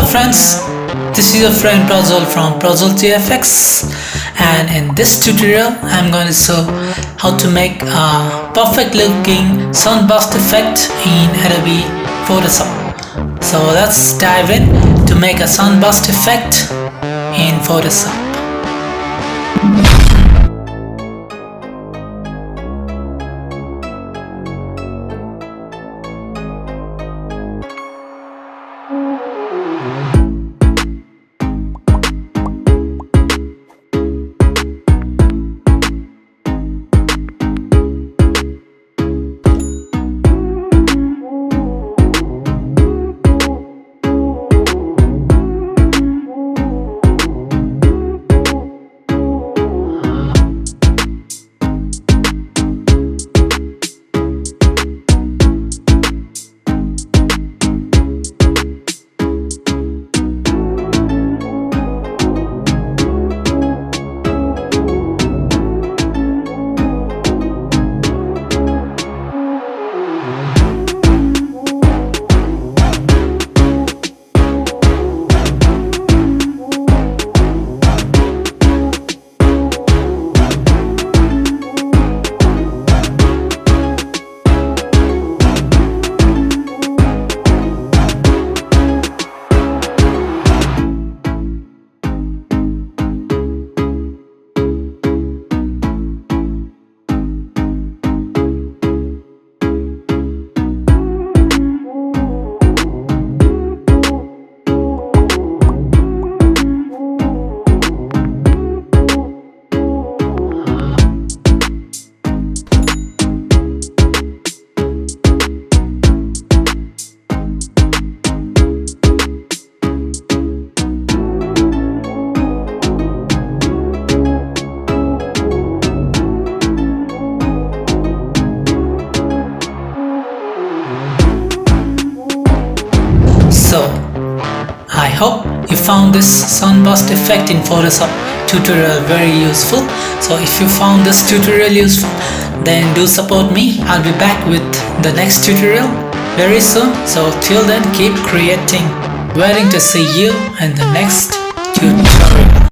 friends, this is your friend Prajwol from Prajwol Effects, and in this tutorial I'm going to show how to make a perfect looking sunburst effect in Adobe Photoshop. So let's dive in to make a sunburst effect in Photoshop. So, I hope you found this sunburst effect in Photoshop tutorial very useful. So if you found this tutorial useful, then do support me. I'll be back with the next tutorial very soon. So till then, keep creating. Waiting to see you in the next tutorial.